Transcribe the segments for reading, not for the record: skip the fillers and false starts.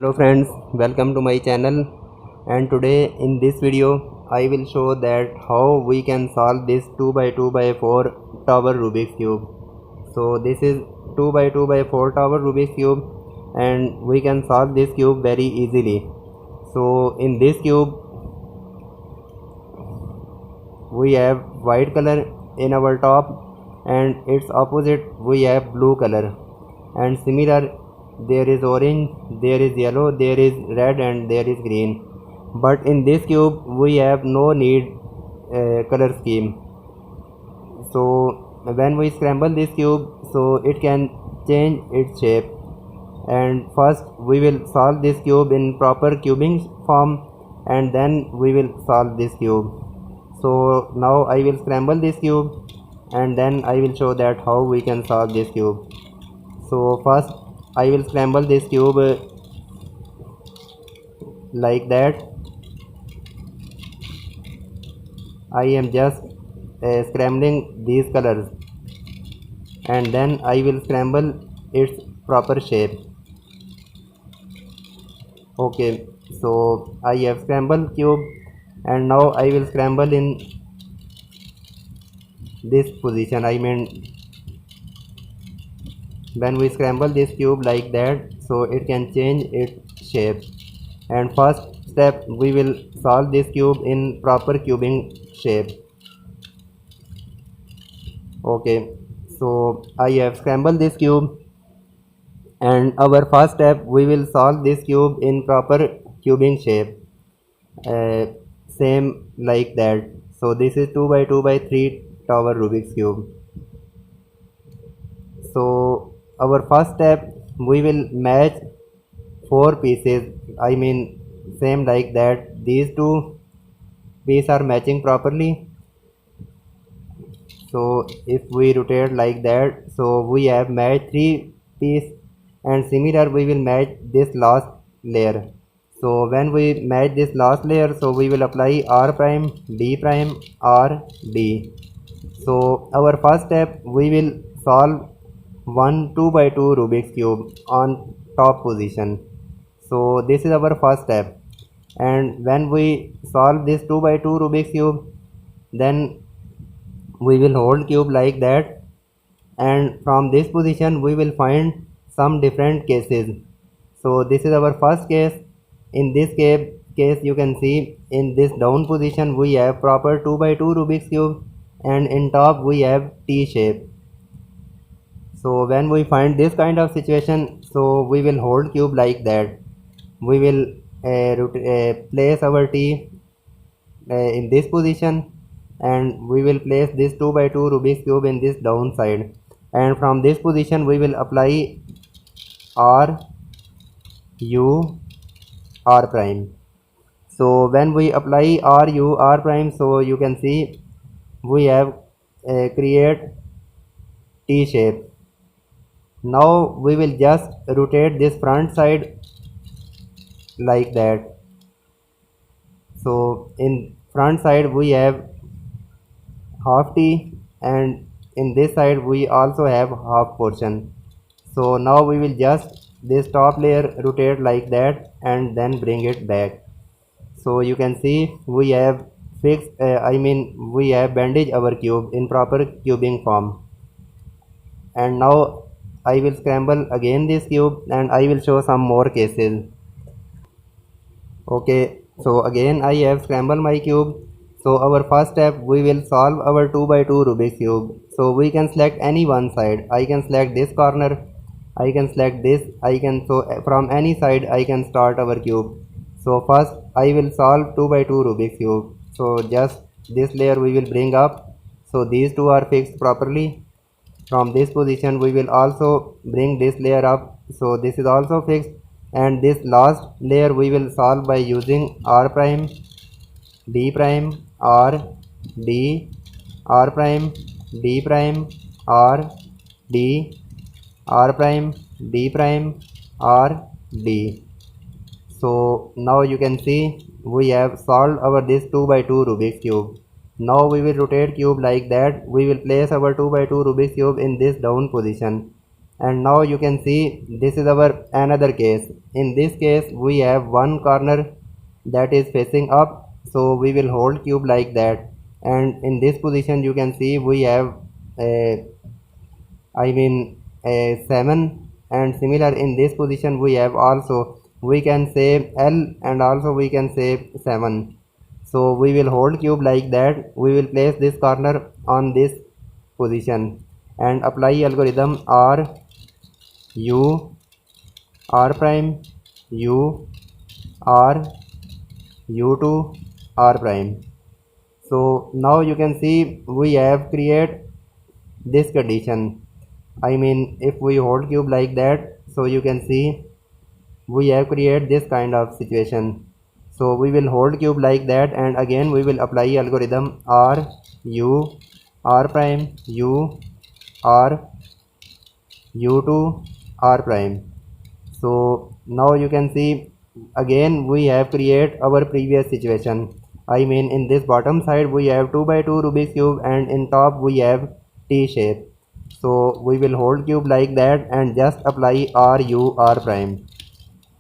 Hello friends, welcome to my channel, and today in this video I will show that how we can solve this 2 by 2 by 4 tower Rubik's cube. So this is 2 by 2 by 4 tower Rubik's cube, and we can solve this cube very easily. So in this cube we have white color in our top, and its opposite we have blue color, and similar there is orange, there is yellow, there is red, and there is green. But in this cube we have no need color scheme. So when we scramble this cube, so it can change its shape. And first we will solve this cube in proper cubing form, and then we will solve this cube. So now I will scramble this cube, and then I will show that how we can solve this cube. So first I will scramble this cube like that. I am just scrambling these colors, and then I will scramble its proper shape. Okay, so I have scrambled cube, and now I will scramble in this position. I mean, when we scramble this cube like that, so it can change its shape. And first step, we will solve this cube in proper cubing shape. Okay, so I have scrambled this cube, and our first step, we will solve this cube in proper cubing shape, same like that. So this is 2 by 2 by 3 tower Rubik's cube. So our first step, we will match 4 pieces, I mean same like that. These two pieces are matching properly. So if we rotate like that, so we have matched 3 pieces, and similar we will match this last layer. So when we match this last layer, so we will apply R prime, D prime, R, D. So our first step, we will solve one 2 by 2 Rubik's cube on top position. So this is our first step, and when we solve this 2 by 2 Rubik's cube, then we will hold cube like that, and from this position we will find some different cases. So this is our first case. In this case you can see in this down position we have proper 2 by 2 Rubik's cube, and in top we have T shape. So when we find this kind of situation, so we will hold cube like that. We will place our T in this position, and we will place this 2 by 2 Rubik's cube in this down side, and from this position we will apply R, U, R prime. So when we apply R, U, R prime, so you can see we have create T shape. Now we will just rotate this front side like that. So in front side we have half T, and in this side we also have half portion. So now we will just this top layer rotate like that, and then bring it back. So you can see we have fixed we have bandaged our cube in proper cubing form. And now I will scramble again this cube, and I will show some more cases. Okay, so again I have scrambled my cube. So our first step, we will solve our 2 by 2 Rubik's cube. So we can select any one side. I can select this corner, I can select this, so from any side I can start our cube. So first I will solve 2 by 2 Rubik's cube. So just this layer we will bring up, so these two are fixed properly. From this position we will also bring this layer up, so this is also fixed. And this last layer we will solve by using R prime, D prime, R, D, R prime, D prime, R, D, R prime, D prime, R, D. So now you can see we have solved our this 2 by 2 Rubik's cube. Now we will rotate cube like that. We will place our 2 by 2 Rubik's cube in this down position, And now you can see this is our another case. In this case we have one corner that is facing up, so we will hold cube like that, and in this position you can see we have a a 7, and similar in this position we have also, we can say L and also we can say 7. So we will hold cube like that, we will place this corner on this position and apply algorithm R U R prime U R U2 R prime. So now you can see we have create this condition. If we hold cube like that, so you can see we have create this kind of situation. So we will hold cube like that, and again we will apply algorithm R U R prime U R U2 R prime. So now you can see again we have create our previous situation. In this bottom side we have 2 by 2 Rubik's cube, and in top we have T shape. So we will hold cube like that and just apply R U R prime,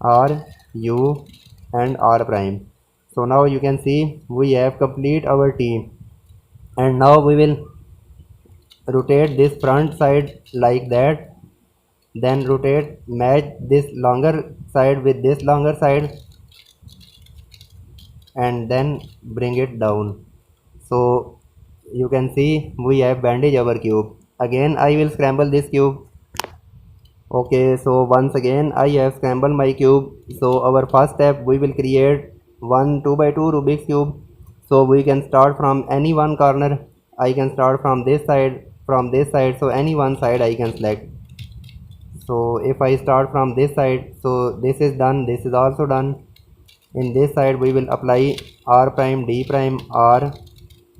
R U and R prime. So now you can see we have complete our T, and now we will rotate this front side like that, then rotate, match this longer side with this longer side, and then bring it down. So you can see we have bandage our cube. Again I will scramble this cube. Okay, so once again I have scrambled my cube. So our first step, we will create one 2 by 2 Rubik's cube. So we can start from any one corner. I can start from this side, so any one side I can select. So if I start from this side, so this is done, this is also done. In this side we will apply R prime D prime R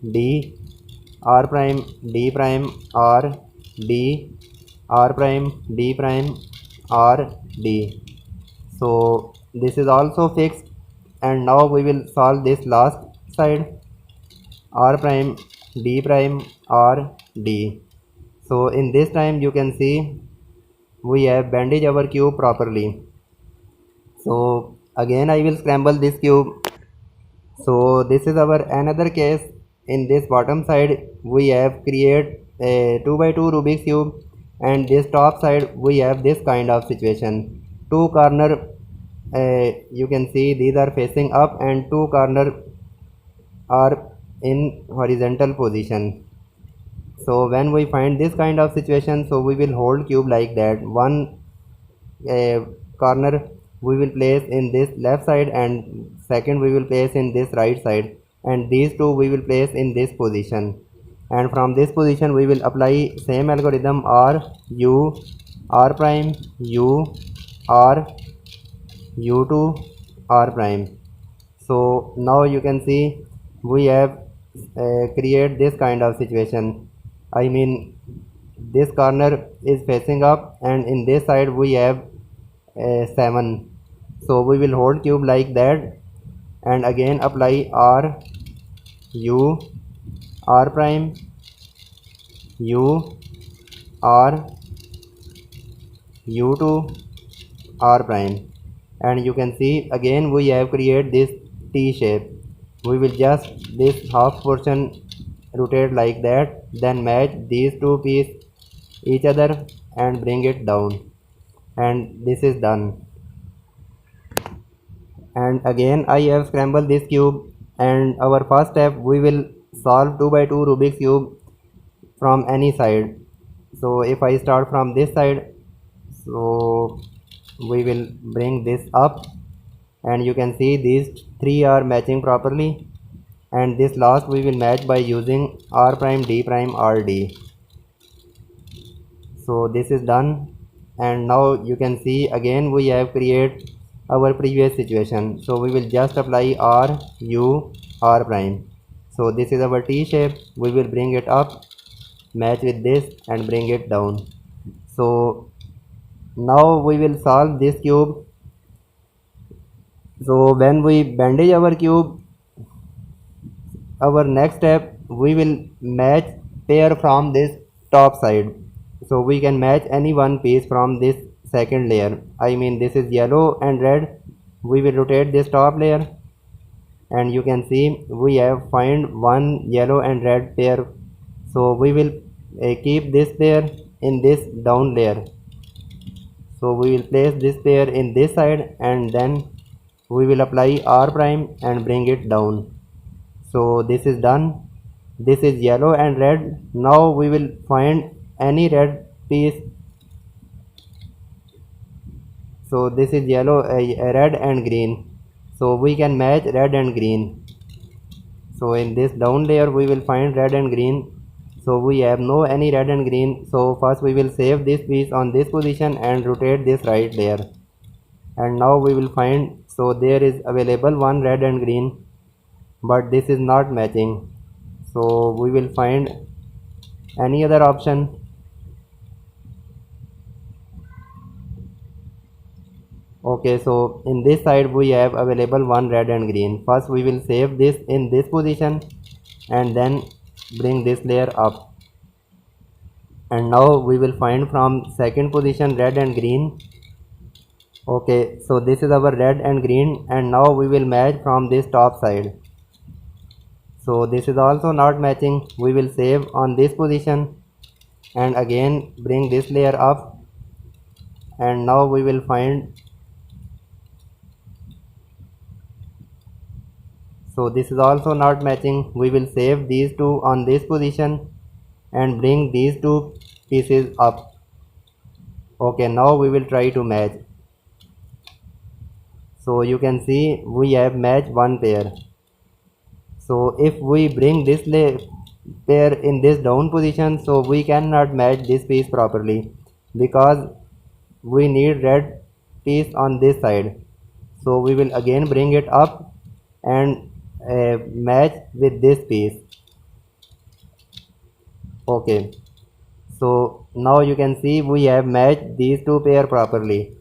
D, R prime D prime R D, R prime D prime R D. So this is also fixed, and now we will solve this last side, R prime D prime R D. So in this time you can see we have bandaged our cube properly. So again I will scramble this cube. So this is our another case. In this bottom side we have create a 2 by 2 Rubik's cube, and this top side we have this kind of situation. Two corner, you can see these are facing up, and two corner are in horizontal position. So when we find this kind of situation, so we will hold cube like that. One corner we will place in this left side, and second we will place in this right side, and these two we will place in this position, and from this position we will apply same algorithm R U R prime U R U2 R prime. So now you can see we have create this kind of situation. This corner is facing up, and in this side we have 7. So we will hold cube like that, and again apply R U R prime U R U2 R prime, and you can see again we have create this T shape. We will just this half portion rotate like that, then match these two pieces each other and bring it down, and this is done. And again I have scrambled this cube, and our first step we will solve 2 by 2 Rubik's cube from any side. So if I start from this side, so we will bring this up, and you can see these three are matching properly, and this last we will match by using R prime D prime R D. So this is done, and now you can see again we have create our previous situation. So we will just apply R U R prime. So this is our T shape. We will bring it up, match with this, and bring it down. So now we will solve this cube. So when we bandage our cube, our next step we will match pair from this top side. so we can match any one piece from this second layer. I mean, this is yellow and red. We will rotate this top layer, and you can see we have find one yellow and red pair. So we will keep this pair in this down layer. So we will place this pair in this side, and then we will apply R prime and bring it down. So this is done. This is yellow and red. Now we will find any red piece. So this is yellow, red and green. So we can match red and green. So in this down layer we will find red and green. So we have no any red and green. So first we will save this piece on this position and rotate this right layer. And now we will find, so there is available one red and green, but this is not matching. So we will find any other option. Okay, so in this side we have available one red and green. First we will save this in this position and then bring this layer up. And now we will find from second position red and green. Okay, so this is our red and green, and now we will match from this top side. So this is also not matching. We will save on this position and again bring this layer up, and now we will find, so this is also not matching. We will save these two on this position and bring these two pieces up. Okay, now we will try to match. So you can see we have matched one pair. So if we bring this pair in this down position, so we cannot match this piece properly because we need red piece on this side. So we will again bring it up and match with this piece. Okay, so now you can see we have matched these two pair properly.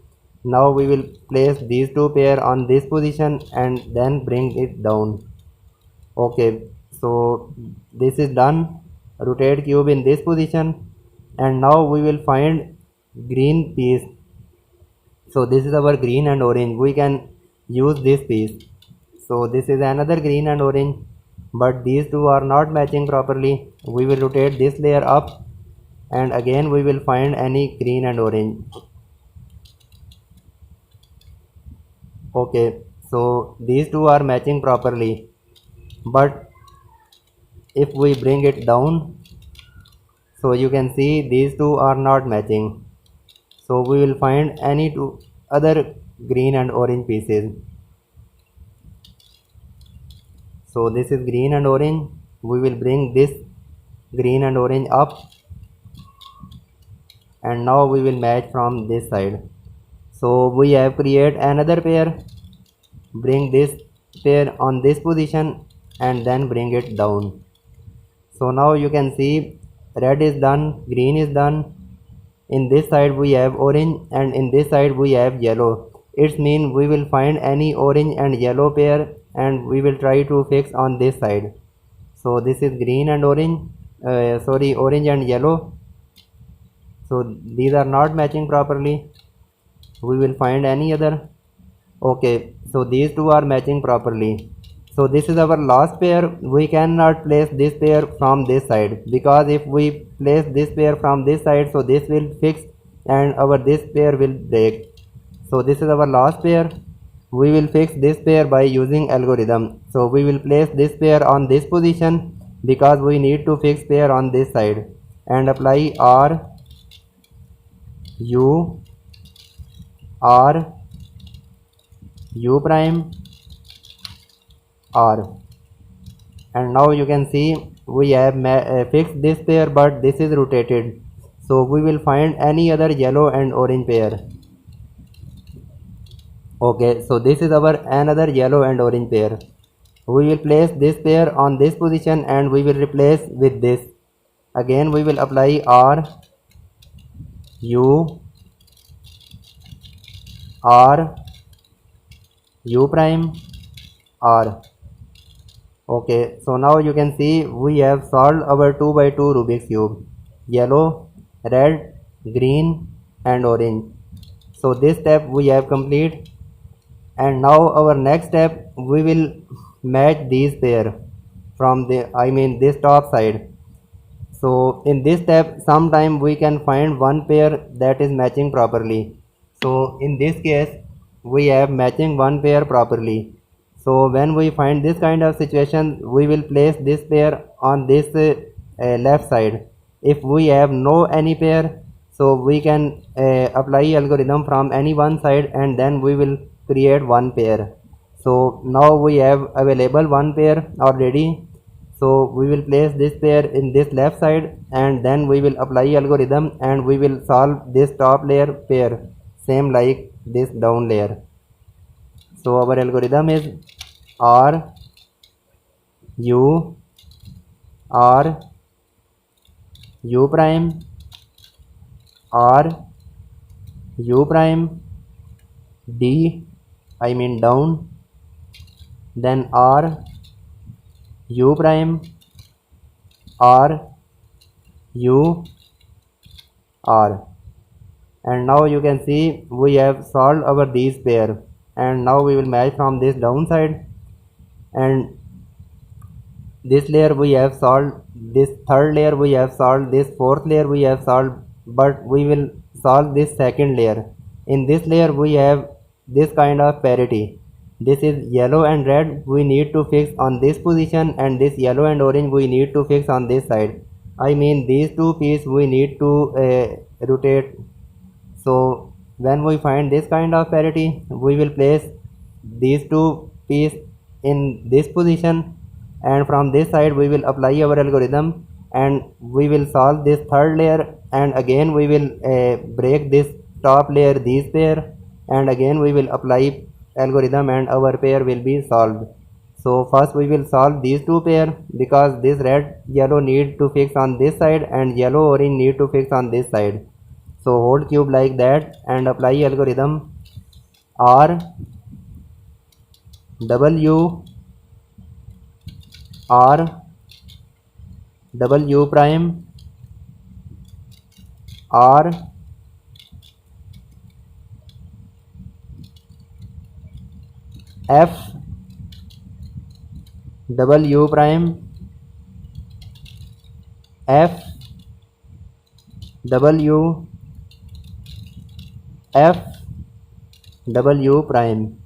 Now we will place these two pair on this position and then bring it down. Okay, so this is done. Rotate cube in this position, and now we will find green piece. So this is our green and orange. We can use this piece. So this is another green and orange, but these two are not matching properly. We will rotate this layer up, and again we will find any green and orange. Okay, so these two are matching properly, but if we bring it down, so you can see these two are not matching. So we will find any two other green and orange pieces. So this is green and orange. We will bring this green and orange up, and now we will match from this side. So we have create another pair. Bring this pair on this position and then bring it down. So now you can see red is done, green is done. In this side we have orange, and in this side we have yellow. It means we will find any orange and yellow pair and we will try to fix on this side. So this is green and orange, orange and yellow. So these are not matching properly. We will find any other. Okay, so these two are matching properly. So this is our last pair. We cannot place this pair from this side, because if we place this pair from this side, so this will fix and our this pair will break. So this is our last pair. We will fix this pair by using algorithm. So we will place this pair on this position because we need to fix pair on this side, and apply R U R U prime R, and now you can see we have fixed this pair, but this is rotated. So we will find any other yellow and orange pair. Okay, so this is our another yellow and orange pair. We will place this pair on this position and we will replace with this. Again we will apply R U R U prime R. Okay, so now you can see we have solved our 2 by 2 Rubik's cube. Yellow, red green and orange. So this step we have complete, and now our next step we will match these pair from the this top side. So in this step sometime we can find one pair that is matching properly. So in this case we have matching one pair properly. So when we find this kind of situation we will place this pair on this left side. If we have no any pair, so we can apply algorithm from any one side and then we will create one pair. So now we have available one pair already. So we will place this pair in this left side and then we will apply algorithm and we will solve this top layer pair same like this down layer. So our algorithm is R U R U prime R U prime D down, then R U prime R U R. And now you can see we have solved our these pair, and now we will match from this downside, and this layer we have solved, this third layer we have solved, this fourth layer we have solved, but we will solve this second layer. In this layer we have this kind of parity. This is yellow and red, we need to fix on this position, and this yellow and orange we need to fix on this side. These two pieces we need to rotate. So when we find this kind of parity we will place these two pieces in this position, and from this side we will apply our algorithm and we will solve this third layer, and again we will break this top layer these pair, and again we will apply algorithm and our pair will be solved. So first we will solve these two pair because this red yellow need to fix on this side and yellow orange need to fix on this side. So hold cube like that and apply algorithm R W R W prime R F W prime F W F W prime.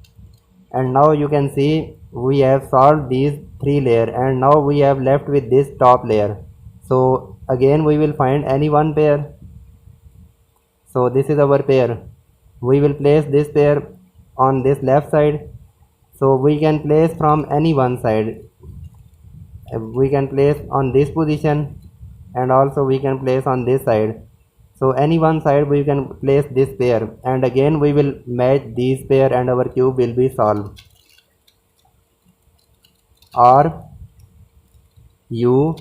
And now you can see we have solved these three layer, and now we have left with this top layer. So again we will find any one pair. So this is our pair. We will place this pair on this left side. So we can place from any one side. We can place on this position and also we can place on this side. So any one side we can place this pair, and again we will match these pair and our cube will be solved. R U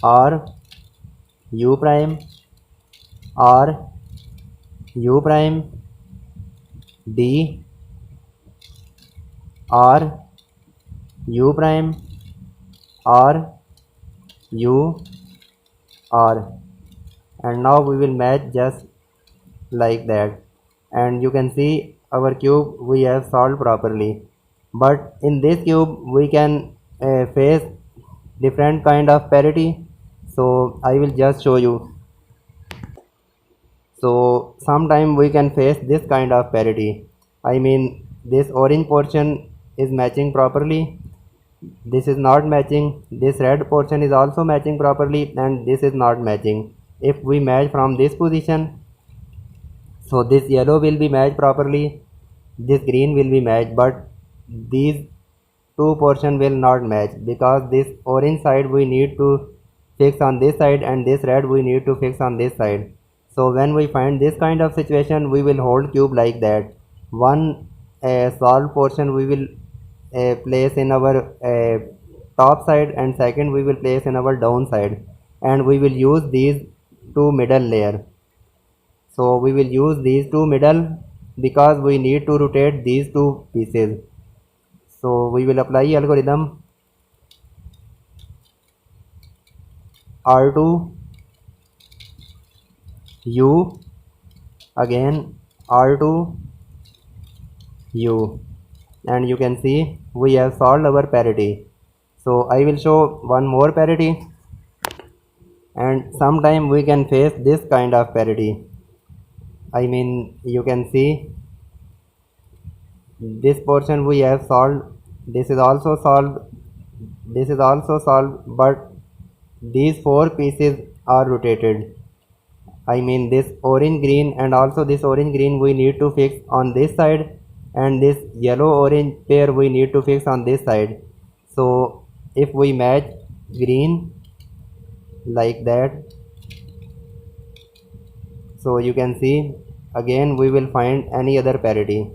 R U prime R U prime D R U prime R U R. And now we will match just like that, and you can see our cube we have solved properly. But in this cube we can face different kind of parity. So I will just show you. So sometime we can face this kind of parity. This orange portion is matching properly, this is not matching, this red portion is also matching properly, and this is not matching. If we match from this position, so this yellow will be matched properly, this green will be matched, but these two portion will not match because this orange side we need to fix on this side and this red we need to fix on this side. So when we find this kind of situation we will hold cube like that. One solved portion we will place in our top side, and second we will place in our down side, and we will use these two middle layer. So we will use these two middle because we need to rotate these two pieces. So we will apply algorithm R2 u, again r2 u, and you can see we have solved our parity. So I will show one more parity, and sometime we can face this kind of parity. I mean, you can see this portion we have solved, this is also solved, this is also solved, but these four pieces are rotated. I mean, this orange green and also this orange green we need to fix on this side, and this yellow orange pair we need to fix on this side. So if we match green like that, so you can see again we will find any other parity.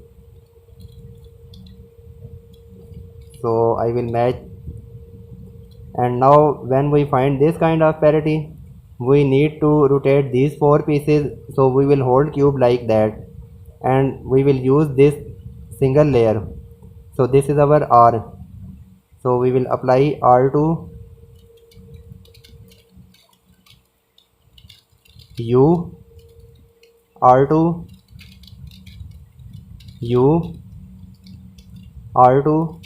So I will match, and now when we find this kind of parity, we need to rotate these four pieces. So we will hold cube like that, and we will use this single layer. So this is our R, so we will apply R2 U, R2 U, R2,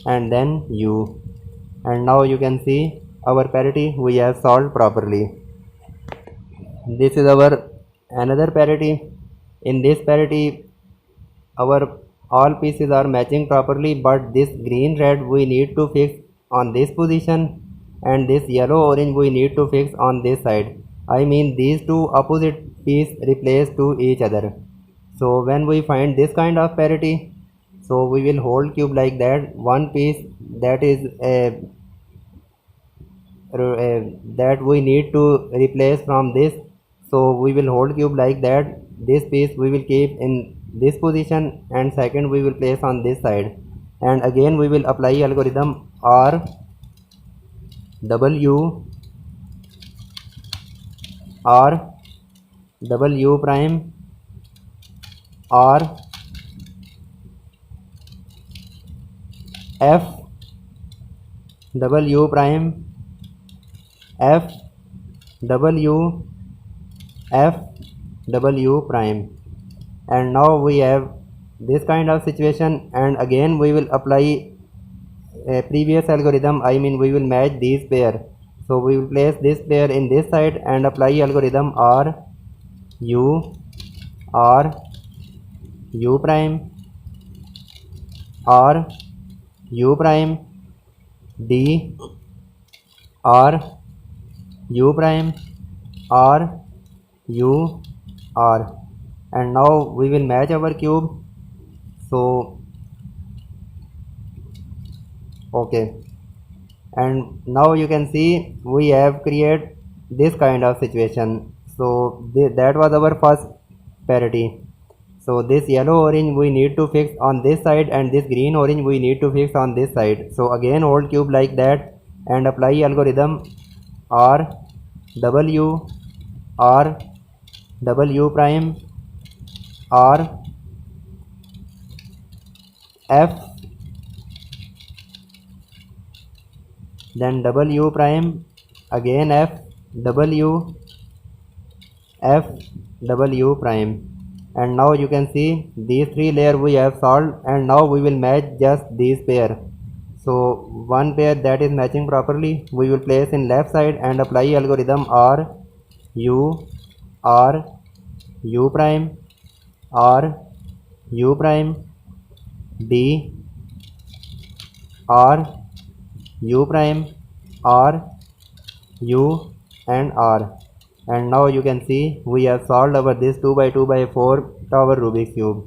and then U, and now you can see our parity we have solved properly. This is our another parity. In this parity our all pieces are matching properly, but this green red we need to fix on this position, and this yellow orange we need to fix on this side. I mean, these two opposite pieces replace to each other. So when we find this kind of parity, so we will hold cube like that, one piece that is that we need to replace from this. So we will hold cube like that, this piece we will keep in this position, and second we will place on this side, and again we will apply algorithm R W R W prime R F W prime F W F W prime. And now we have this kind of situation, and again we will apply a previous algorithm. I mean, we will match these pair. So we will place this pair in this side and apply algorithm R U R U prime R U prime D R U prime R U R, and now we will match our cube. So okay, and now you can see we have created this kind of situation. So that was our first parity. So this yellow orange we need to fix on this side, and this green orange we need to fix on this side. So again hold cube like that and apply algorithm R W R W prime R F, then W prime, again F W F W prime. And now you can see these three layers we have solved, and now we will match just these pair. So one pair that is matching properly we will place in left side and apply algorithm R U prime R U prime D R U prime R U and R. And now you can see we have solved our this 2 by 2 by 4 tower Rubik's cube.